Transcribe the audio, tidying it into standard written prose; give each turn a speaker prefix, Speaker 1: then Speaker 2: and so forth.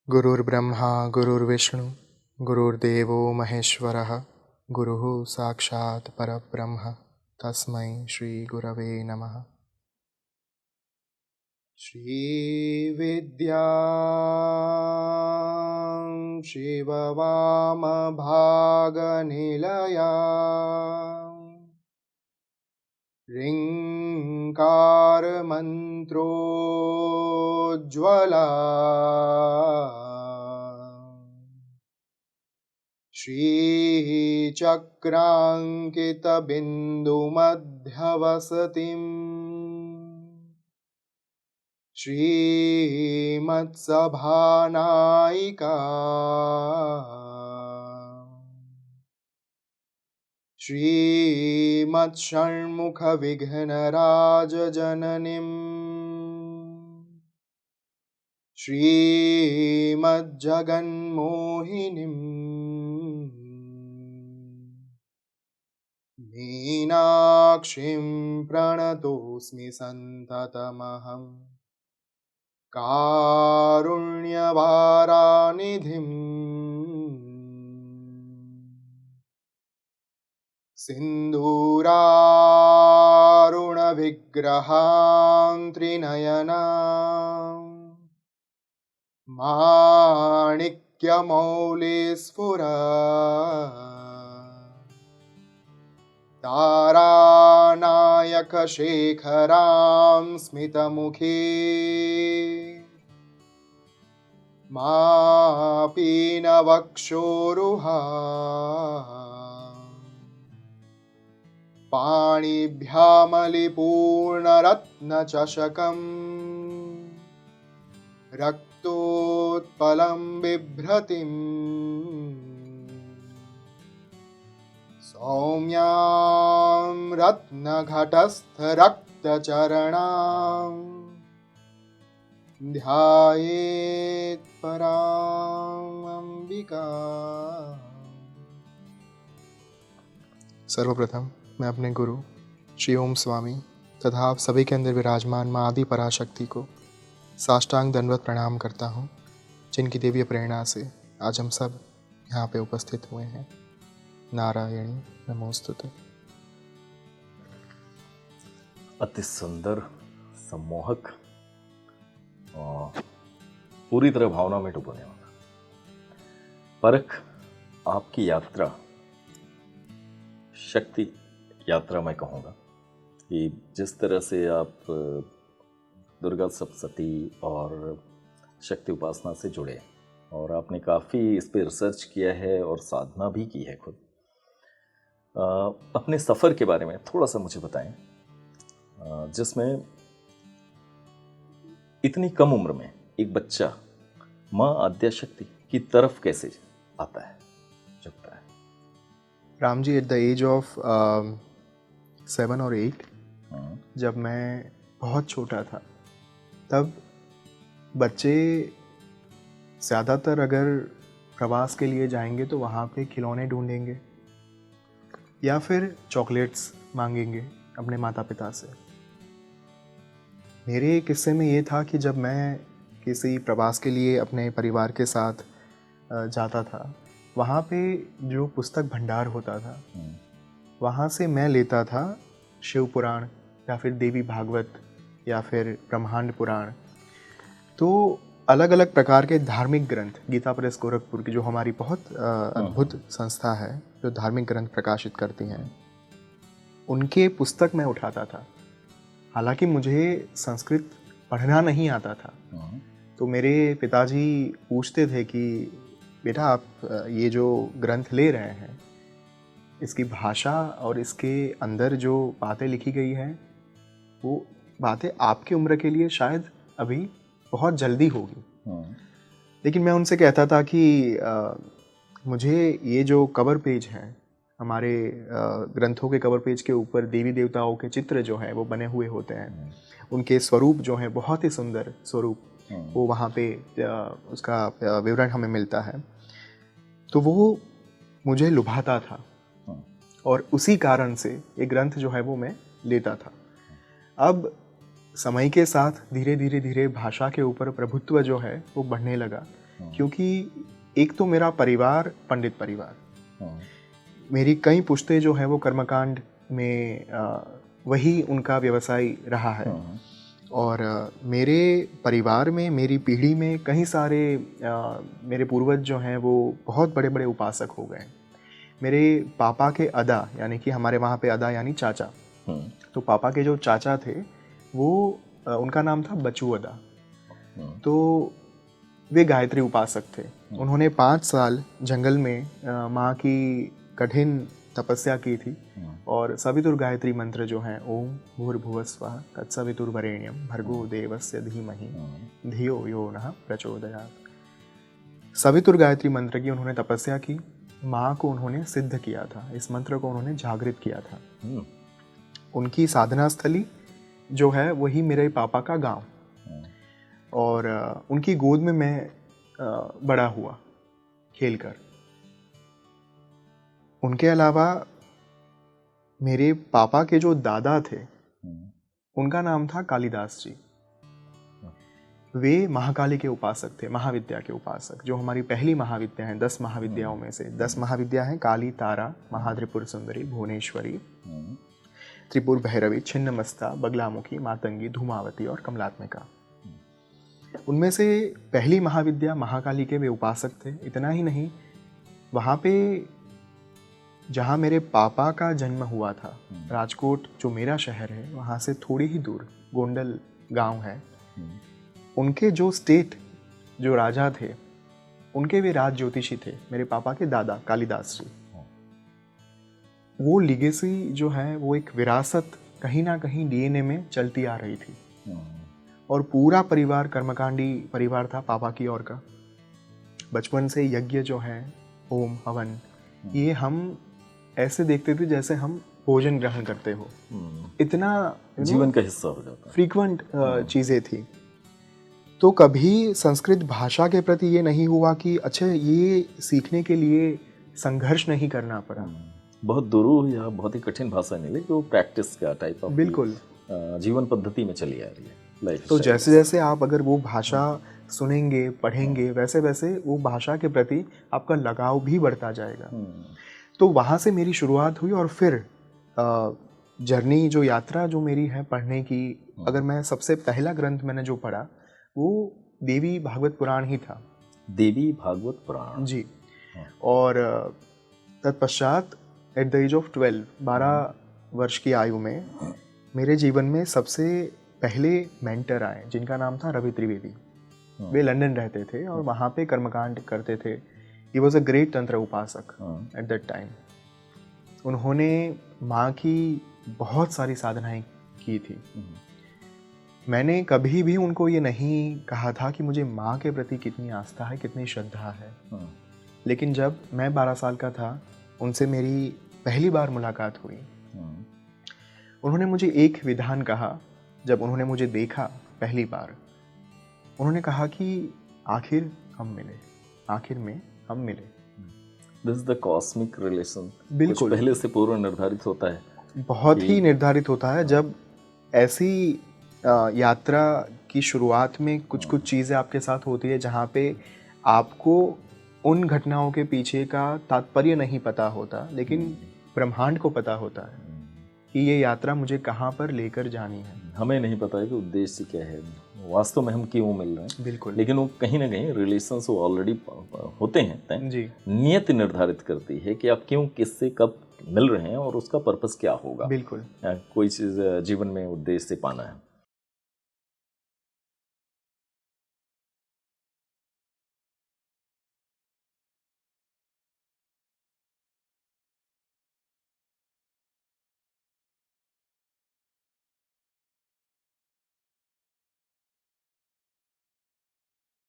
Speaker 1: गुरुर्ब्रह्मा गुरुर्विष्णु गुरुर्देवो महेश्वरः गुरुः साक्षात् परब्रह्म तस्मै श्रीगुरवे नमः। श्रीविद्यां शिववामभागनिलया ऋङ्कारमन्त्रोज्ज्वला श्रीचक्राङ्कितबिन्दुमध्यवसतिम् श्रीमत्सभानायिका श्रीमत्षण्मुखविघ्नराजजननीं श्रीमज्जगन्मोहिनीं मीनाक्षीं प्रणतोऽस्मि सन्ततमहं कारुण्यवारानिधिं सिन्दूरारुणविग्रहां त्रिनयनां माणिक्यमौलिस्फुरा तारानायकशेखरां स्मितमुखी मापीनवक्षोरुहा पाणिभ्यामलिपूर्णरत्नचषकं रक्तोत्पलं बिभ्रतिम् सौम्यां रत्नघटस्थरक्तचरणां ध्यायेत् पराम् अंबिका। सर्वप्रथम मैं अपने गुरु श्री ओम स्वामी तथा आप सभी के अंदर विराजमान माँ आदि पराशक्ति को साष्टांग दंडवत प्रणाम करता हूँ, जिनकी दिव्य प्रेरणा से आज हम सब यहाँ पे उपस्थित हुए हैं। नारायणी नमोस्तुते।
Speaker 2: अति सुंदर, सम्मोहक और पूरी तरह भावना में डूबने वाला परख आपकी यात्रा, शक्ति यात्रा मैं कहूँगा कि जिस तरह से आप दुर्गा सप्तशती और शक्ति उपासना से जुड़े और आपने काफ़ी इस पर रिसर्च किया है और साधना भी की है खुद। अपने सफ़र के बारे में थोड़ा सा मुझे बताएं, जिसमें इतनी कम उम्र में एक बच्चा माँ आद्याशक्ति की तरफ कैसे आता है, झुकता है।
Speaker 1: Ram ji, at the age of 7 और 8, जब मैं बहुत छोटा था, तब बच्चे ज़्यादातर अगर प्रवास के लिए जाएंगे तो वहाँ पे खिलौने ढूंढेंगे या फिर चॉकलेट्स मांगेंगे अपने माता पिता से। मेरे किस्से में ये था कि जब मैं किसी प्रवास के लिए अपने परिवार के साथ जाता था, वहाँ पे जो पुस्तक भंडार होता था, वहाँ से मैं लेता था शिव पुराण या फिर देवी भागवत या फिर ब्रह्मांड पुराण। तो अलग अलग प्रकार के धार्मिक ग्रंथ, गीता प्रेस गोरखपुर की जो हमारी बहुत अद्भुत संस्था है जो धार्मिक ग्रंथ प्रकाशित करती हैं, उनके पुस्तक मैं उठाता था। हालांकि मुझे संस्कृत पढ़ना नहीं आता था, तो मेरे पिताजी पूछते थे कि बेटा, आप ये जो ग्रंथ ले रहे हैं, इसकी भाषा और इसके अंदर जो बातें लिखी गई हैं, वो बातें आपकी उम्र के लिए शायद अभी बहुत जल्दी होगी। लेकिन मैं उनसे कहता था कि मुझे ये जो कवर पेज हैं, हमारे ग्रंथों के कवर पेज के ऊपर देवी देवताओं के चित्र जो हैं वो बने हुए होते हैं, उनके स्वरूप जो हैं बहुत ही सुंदर स्वरूप, वो वहाँ पे उसका विवरण हमें मिलता है। तो वो मुझे लुभाता था और उसी कारण से ये ग्रंथ जो है वो मैं लेता था। अब समय के साथ धीरे धीरे भाषा के ऊपर प्रभुत्व जो है वो बढ़ने लगा, क्योंकि एक तो मेरा परिवार पंडित परिवार, मेरी कई पुश्तें जो है वो कर्मकांड में वही उनका व्यवसाय रहा है। और मेरे परिवार में, मेरी पीढ़ी में कई सारे मेरे पूर्वज जो हैं वो बहुत बड़े बड़े उपासक हो गए। मेरे पापा के अदा, यानी कि हमारे वहाँ पे अदा यानी चाचा, तो पापा के जो चाचा थे वो उनका नाम था बचू अदा। तो वे गायत्री उपासक थे। उन्होंने 5 साल जंगल में माँ की कठिन तपस्या की थी और सवितुर गायत्री मंत्र जो है, ओम भूर्भुवस्वः तत्सवितुर्वरेण्यं भर्गो देवस्य धीमहि धियो यो नः प्रचोदयात्। सवितुर गायत्री मंत्र की उन्होंने तपस्या की, माँ को उन्होंने सिद्ध किया था, इस मंत्र को उन्होंने जागृत किया था। उनकी साधना स्थली जो है वही मेरे पापा का गांव, और उनकी गोद में मैं बड़ा हुआ खेलकर। उनके अलावा मेरे पापा के जो दादा थे उनका नाम था कालिदास जी। वे महाकाली के उपासक थे, महाविद्या के उपासक। जो हमारी पहली महाविद्या है, 10 महाविद्याओं में से 10 महाविद्या हैं, काली, तारा, महात्रिपुर सुंदरी, भुवनेश्वरी, त्रिपुर भैरवी, छिन्नमस्ता, बगलामुखी, मातंगी, धूमावती और कमलात्मिका। उनमें से पहली महाविद्या महाकाली के वे उपासक थे। इतना ही नहीं, वहाँ पे जहाँ मेरे पापा का जन्म हुआ था, राजकोट जो मेरा शहर है, वहाँ से थोड़ी ही दूर गोंडल गांव है। उनके जो स्टेट जो राजा थे, उनके वे राज ज्योतिषी थे, मेरे पापा के दादा कालिदास जी। वो लिगेसी जो है वो एक विरासत कहीं ना कहीं डीएनए में चलती आ रही थी। और पूरा परिवार कर्मकांडी परिवार था पापा की ओर का। बचपन से यज्ञ जो है, होम हवन, ये हम ऐसे देखते थे जैसे हम भोजन ग्रहण करते हो। इतना
Speaker 2: जीवन का हिस्सा हो जाता,
Speaker 1: फ्रीक्वेंट चीज़ें थी। तो कभी संस्कृत भाषा के प्रति ये नहीं हुआ कि अच्छा ये सीखने के लिए संघर्ष नहीं करना पड़ा।
Speaker 2: बहुत दुरूह या बहुत ही कठिन भाषा नहीं, लेकिन वो प्रैक्टिस का टाइप ऑफ
Speaker 1: बिल्कुल
Speaker 2: जीवन पद्धति में चली आ रही है।
Speaker 1: तो जैसे जैसे आप अगर वो भाषा सुनेंगे, पढ़ेंगे, वैसे वैसे वो भाषा के प्रति आपका लगाव भी बढ़ता जाएगा। तो वहाँ से मेरी शुरुआत हुई। और फिर जर्नी जो यात्रा जो मेरी है पढ़ने की, अगर मैं सबसे पहला ग्रंथ मैंने जो पढ़ा वो देवी भागवत पुराण ही था।
Speaker 2: देवी भागवत पुराण
Speaker 1: जी। और तत्पश्चात एट द एज ऑफ 12 वर्ष की आयु में मेरे जीवन में सबसे पहले मेंटर आए, जिनका नाम था रवि त्रिवेदी। वे लंदन रहते थे और वहाँ पे कर्मकांड करते थे। ही वॉज अ ग्रेट तंत्र उपासक एट दैट टाइम। उन्होंने माँ की बहुत सारी साधनाएं की थी। मैंने कभी भी उनको ये नहीं कहा था कि मुझे माँ के प्रति कितनी आस्था है, कितनी श्रद्धा है। लेकिन जब मैं 12 साल का था, उनसे मेरी पहली बार मुलाकात हुई। उन्होंने मुझे एक विधान कहा। जब उन्होंने मुझे देखा पहली बार, उन्होंने कहा कि आखिर हम मिले, आखिर में हम मिले।
Speaker 2: This is the cosmic relation.
Speaker 1: बिल्कुल,
Speaker 2: कुछ पहले से पूर्व निर्धारित होता है,
Speaker 1: बहुत ही निर्धारित होता है। जब ऐसी यात्रा की शुरुआत में कुछ कुछ चीज़ें आपके साथ होती है जहाँ पे आपको उन घटनाओं के पीछे का तात्पर्य नहीं पता होता, लेकिन ब्रह्मांड को पता होता है कि ये यात्रा मुझे कहाँ पर लेकर जानी है।
Speaker 2: हमें नहीं पता है कि उद्देश्य क्या है, वास्तव में हम क्यों मिल रहे हैं।
Speaker 1: बिल्कुल।
Speaker 2: लेकिन वो कहीं ना कहीं रिलेशंस वो ऑलरेडी होते हैं
Speaker 1: जी।
Speaker 2: नियत निर्धारित करती है कि आप क्यों, किससे, कब मिल रहे हैं और उसका पर्पस क्या होगा।
Speaker 1: बिल्कुल।
Speaker 2: कोई चीज़ जीवन में उद्देश्य से पाना है।